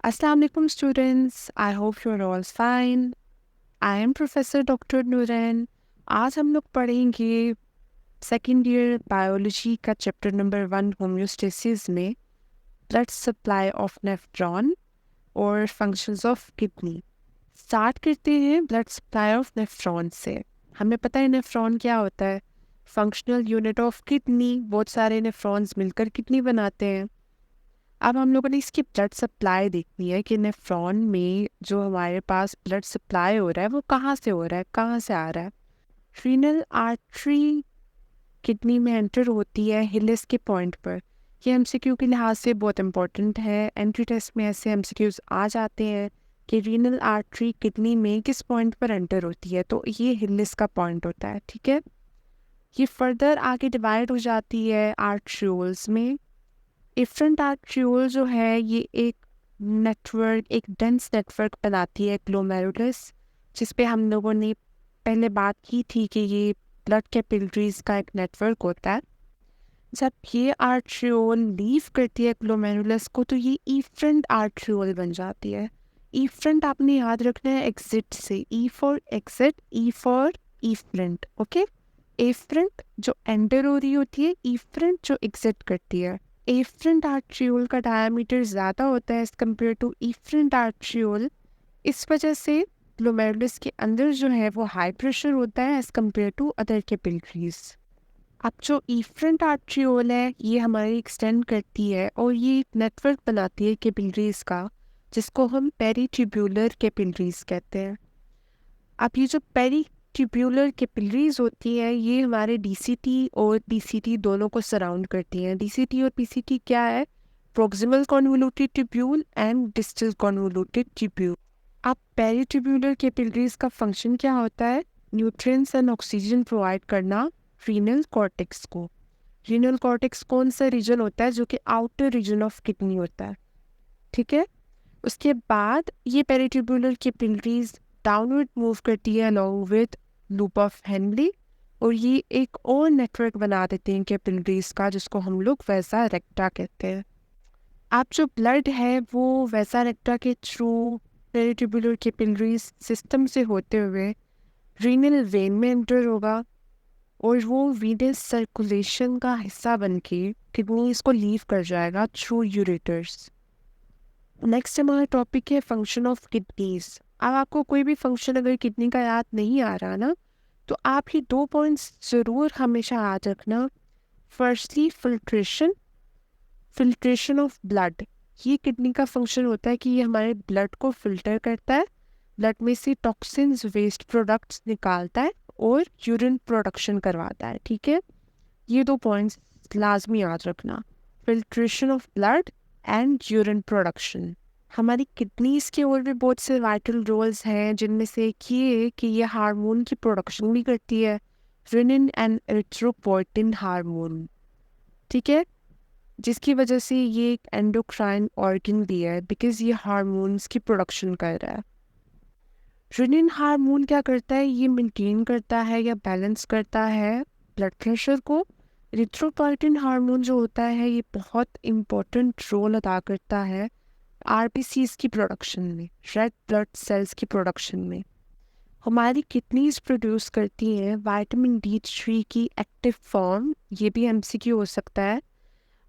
Assalamu alaikum students. I hope you are all fine. I am Professor Dr. Nuran. आज हम लोग पढ़ेंगे second year biology का chapter number 1 homeostasis में blood supply of nephron और functions of kidney. Start करते हैं blood supply of nephron से। हमें पता है नेफ्रॉन क्या होता है, फंक्शनल यूनिट ऑफ किडनी। बहुत सारे नेफ्रॉन्स मिलकर किडनी बनाते हैं। अब हम लोगों ने इसकी ब्लड सप्लाई देखनी है कि नेफ्रॉन में जो हमारे पास ब्लड सप्लाई हो रहा है वो कहाँ से हो रहा है, कहाँ से आ रहा है। रीनल आर्टरी किडनी में एंटर होती है हिलिस के पॉइंट पर। ये एमसीक्यू के लिहाज से बहुत इंपॉर्टेंट है। एंट्री टेस्ट में ऐसे एमसीक्यूज आ जाते हैं कि रीनल आर्टरी किडनी में किस पॉइंट पर एंटर होती है, तो ये हिलिस का पॉइंट होता है। ठीक है, ये फर्दर आगे डिवाइड हो जाती है आर्ट्रियोल्स में। इफ्रंट आर्ट्रियोल जो है ये एक नेटवर्क, एक डेंस नेटवर्क बनाती है ग्लोमेरुलस, जिस पे हम लोगों ने पहले बात की थी कि ये ब्लड कैपिलरीज का एक नेटवर्क होता है। जब ये आर्ट्रियोल लीव करती है ग्लोमेरुलस को तो ये इफ्रंट आर्ट्रियोल बन जाती है। इफ्रंट आपने याद रखना है एग्जिट से, E for exit, E for efferent. Okay, efferent जो एंटर हो रही होती है, इफ्रंट जो एग्जिट करती है। एफ्रंट आर्ट्रियोल का डायमीटर ज़्यादा होता है एज कम्पेयर टू इफ्रंट आर्ट्रियोल। इस वजह से ग्लोमेरुलस के अंदर जो है वो हाई प्रेशर होता है as compare to other capillaries. अब जो इफ्रंट आर्ट्रियोल है ये हमारी एक्सटेंड करती है और ये एक नेटवर्क बनाती है कैपिलरीज का, जिसको हम पेरीट्यूब्यूलर कैपिलरीज कहते हैं। अब ये जो पेरीट्यूब्यूलर कैपिलरीज होती है ये हमारे डीसीटी और पीसीटी दोनों को सराउंड करती हैं। डीसीटी और पीसीटी क्या है? Proximal convoluted tubule and distal convoluted tubule. अब पेरीट्यूब्यूलर कैपिलरीज का फंक्शन क्या होता है? न्यूट्रिएंट्स एंड ऑक्सीजन प्रोवाइड करना रीनल कॉर्टेक्स को। रीनल कॉर्टेक्स कौन सा रीजन होता है? जो कि आउटर रीजन ऑफ किडनी होता है। ठीक है, उसके बाद ये पेरीट्यूब्यूलर कैपिलरीज डाउनवर्ड मूव करती है along with loop of Henley, और ये एक और नेटवर्क बना देते हैं कैपिलरीज का, जिसको हम लोग वैसा रेक्टा कहते हैं। अब जो ब्लड है वो वैसा रेक्टा के थ्रू पेरीट्यूब्यूलर कैपिलरीज सिस्टम से होते हुए रीनल वेन में एंटर होगा और वो वीनस सर्कुलेशन का हिस्सा बन के किडनी इसको लीव कर जाएगा थ्रू यूरेटर्स। नेक्स्ट हमारा टॉपिक है फंक्शन ऑफ किडनीज। अब आपको कोई भी फंक्शन अगर किडनी का याद नहीं आ रहा ना, तो आप ही 2 पॉइंट्स ज़रूर हमेशा याद रखना। Firstly filtration, filtration of blood. ये किडनी का फंक्शन होता है कि ये हमारे ब्लड को फिल्टर करता है, ब्लड में से टॉक्सिन्स, वेस्ट प्रोडक्ट्स निकालता है और यूरिन प्रोडक्शन करवाता है। ठीक है, ये 2 पॉइंट्स लाजमी याद रखना, filtration of blood and urine production. हमारी किडनीज के और भी बहुत से वाइटल रोल्स हैं, जिनमें से एक ये है कि ये हार्मोन की प्रोडक्शन भी करती है, रेनिन एंड एरिथ्रोपोइटिन हार्मोन। ठीक है, जिसकी वजह से ये एक एंडोक्राइन ऑर्गन भी है, बिकॉज ये हार्मोन्स की प्रोडक्शन कर रहा है। रेनिन हार्मोन क्या करता है? ये मेंटेन करता है या बैलेंस करता है ब्लड प्रेशर को। एरिथ्रोपोइटिन हार्मोन जो होता है ये बहुत इम्पोर्टेंट रोल अदा करता है आरबीसीज की प्रोडक्शन में, रेड ब्लड सेल्स की प्रोडक्शन में। हमारी किडनीज प्रोड्यूस करती हैं विटामिन D3 की एक्टिव फॉर्म, ये भी एमसीक्यू हो सकता है।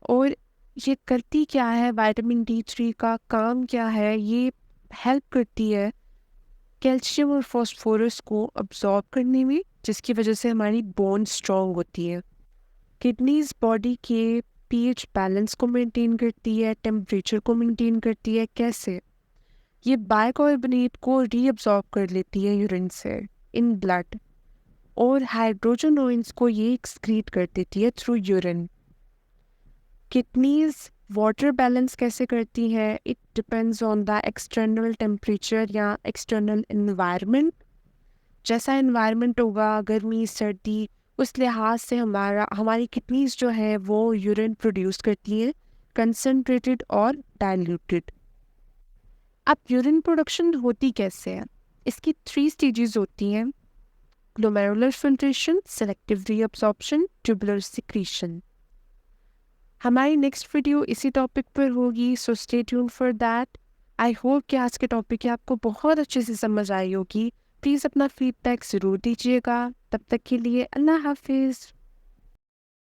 और ये करती क्या है? विटामिन D3 का काम क्या है? ये हेल्प करती है कैल्शियम और फॉस्फोरस को अब्जॉर्ब करने में, जिसकी वजह से हमारी बोन स्ट्रॉन्ग होती है। किडनीज बॉडी के पीएच बैलेंस को मेंटेन करती है, टेम्परेचर को मेंटेन करती है। कैसे? ये बाइकार्बोनेट को रीअब्जॉर्ब कर लेती है यूरिन से इन ब्लड, और हाइड्रोजन आयंस को ये एक्सक्रीट कर देती है through urine. Kidneys water balance कैसे करती है? It depends on the external temperature या एक्सटर्नल इन्वायरमेंट। जैसा इन्वायरमेंट होगा, गर्मी सर्दी, उस लिहाज से हमारी किडनीज जो है वो यूरिन प्रोड्यूस करती हैं, कंसनट्रेटेड और डाइल्यूटेड। अब यूरिन प्रोडक्शन होती कैसे है? इसकी 3 स्टेजेस होती हैं: glomerular filtration, selective reabsorption, tubular secretion. हमारी नेक्स्ट वीडियो इसी टॉपिक पर होगी, so stay tuned for that. I hope कि आज के टॉपिक की आपको बहुत अच्छे से समझ आई होगी। प्लीज़ अपना फीडबैक ज़रूर दीजिएगा। तब तक के लिए अल्लाह हाफिज़।